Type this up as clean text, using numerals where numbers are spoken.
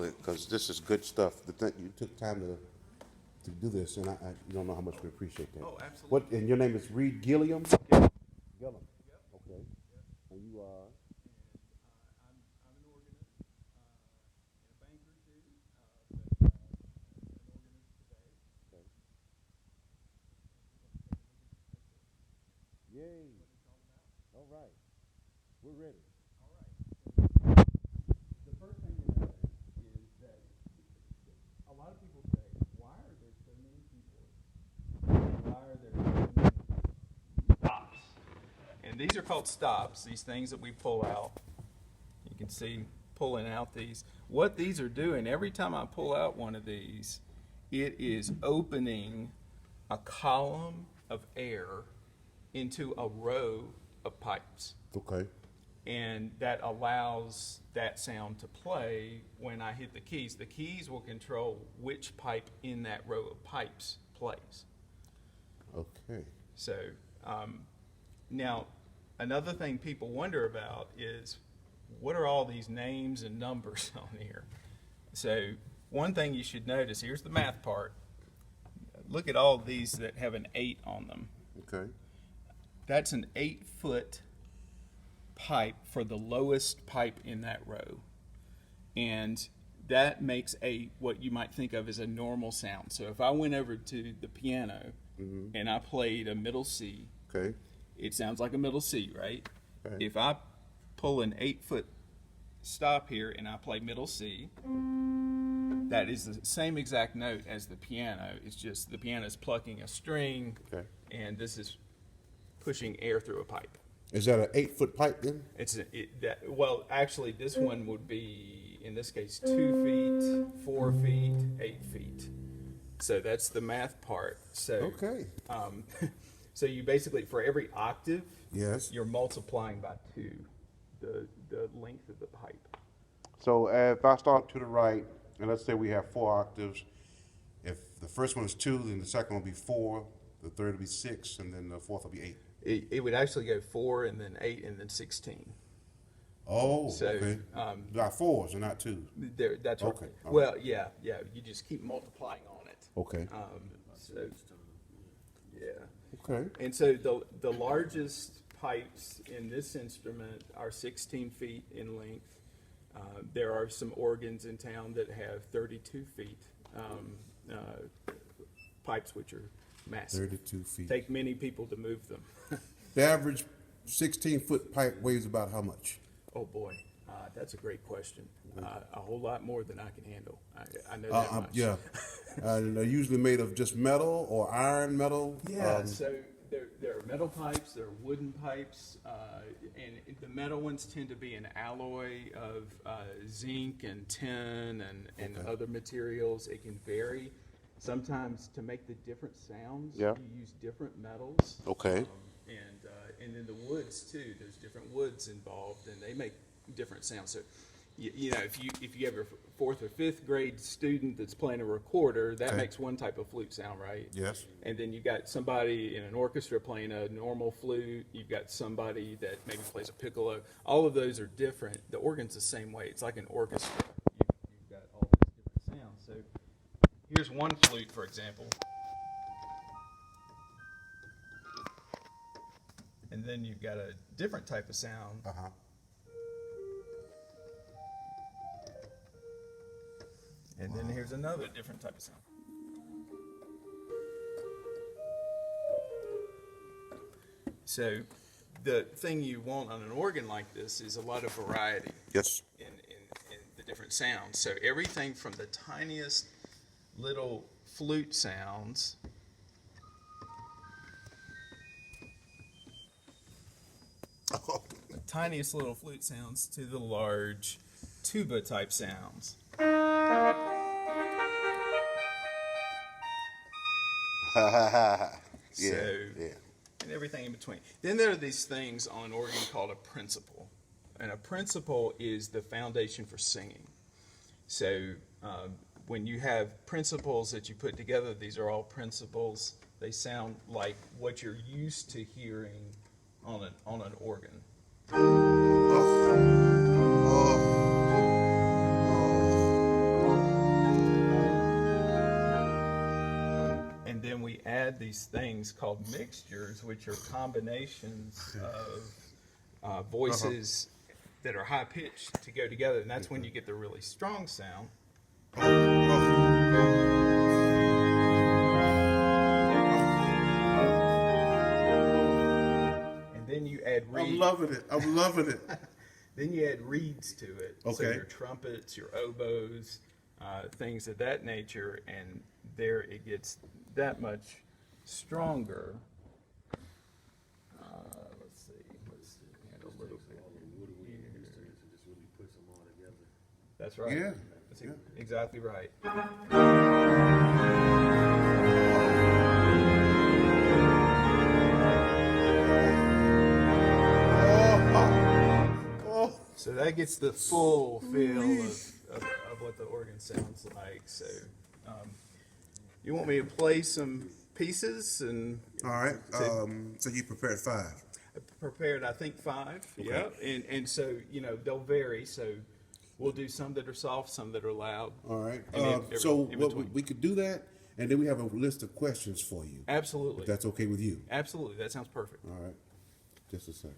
because this is good stuff. You took time to do this, and you don't know how much we appreciate that. Oh, absolutely. What? And your name is Ried Gilliam? Yep. Gilliam. Okay. And you are. I'm an organist and a banker too, but an organist today. Okay. Yay. What it's all about. All right. We're ready. All right. So the first thing to know is that a lot of people say, why are there so many keyboards? Why are there so many stops? And these are called stops, these things that we pull out. You can see pulling out these. What these are doing, every time I pull out one of these, it is opening a column of air into a row of pipes. Okay. And that allows that sound to play when I hit the keys. The keys will control which pipe in that row of pipes plays. Okay. So now another thing people wonder about is what are all these names and numbers on here? So one thing you should notice, here's the math part. Look at all these that have an 8 on them. Okay. That's an 8-foot pipe for the lowest pipe in that row. And that makes what you might think of as a normal sound. So if I went over to the piano and I played a middle C, Okay. it sounds like a middle C, right? Okay. If I pull an 8-foot stop here and I play middle C, that is the same exact note as the piano. It's just the piano is plucking a string, Okay. and this is pushing air through a pipe. Is that an 8-foot pipe then? Well, actually, this one would be, in this case, 2 feet, 4 feet, 8 feet. So that's the math part. So, Okay. So you basically, for every octave, Yes. you're multiplying by 2 the length of the pipe. So if I start to the right, and let's say we have 4 octaves, if the first one is 2, then the second will be 4, the third will be 6, and then the fourth will be 8. It would actually go 4 and then 8 and then 16. Oh, So, okay. Not 4s and not 2s. That's right. Okay. Well, yeah. You just keep multiplying on it. Okay. So, yeah. Okay. And so the largest pipes in this instrument are 16 feet in length. There are some organs in town that have 32 feet pipes, which are massive. 32 feet. Take many people to move them. The average 16-foot pipe weighs about how much? Oh boy, that's a great question. A whole lot more than I can handle. I know that much. Yeah. They're usually made of just metal or iron metal. Yeah, so there are metal pipes, there are wooden pipes, and the metal ones tend to be an alloy of zinc and tin and Okay. other materials. It can vary. Sometimes to make the different sounds, Yeah. you use different metals. Okay. And then the woods too. There's different woods involved, and they make different sounds. So, you know, if you have a 4th or 5th grade student that's playing a recorder, that Okay. makes one type of flute sound, right? Yes. And then you've got somebody in an orchestra playing a normal flute. You've got somebody that maybe plays a piccolo. All of those are different. The organ's the same way. It's like an orchestra. You've got all these different sounds. So here's one flute, for example. And then you've got a different type of sound. Uh-huh. And then here's another different type of sound. So the thing you want on an organ like this is a lot of variety Yes. in the different sounds. So everything from the tiniest little flute sounds the tiniest little flute sounds to the large tuba type sounds. Yeah. So- And everything in between. Then there are these things on an organ called a principal. And a principal is the foundation for singing. So when you have principals that you put together, these are all principals. They sound like what you're used to hearing on an organ. we add these things called mixtures, which are combinations of voices that are high pitched to go together, and that's when you get the really strong sound. And then you add reeds. I'm loving it. I'm loving it. Then you add reeds to it. So Okay. your trumpets, your oboes, things of that nature, and there it gets that much stronger. Let's see. Add a little bit here. That's right. Yeah. That's Yeah. exactly right. So that gets the full feel of what the organ sounds like. So, you want me to play some pieces? And All right. So you prepared 5. I prepared, I think, 5. Yeah, and so they'll vary. So we'll do some that are soft, some that are loud. All right. And So in what between. we could do that, and then we have a list of questions for you. Absolutely. If that's okay with you. Absolutely. That sounds perfect. All right. Just a second.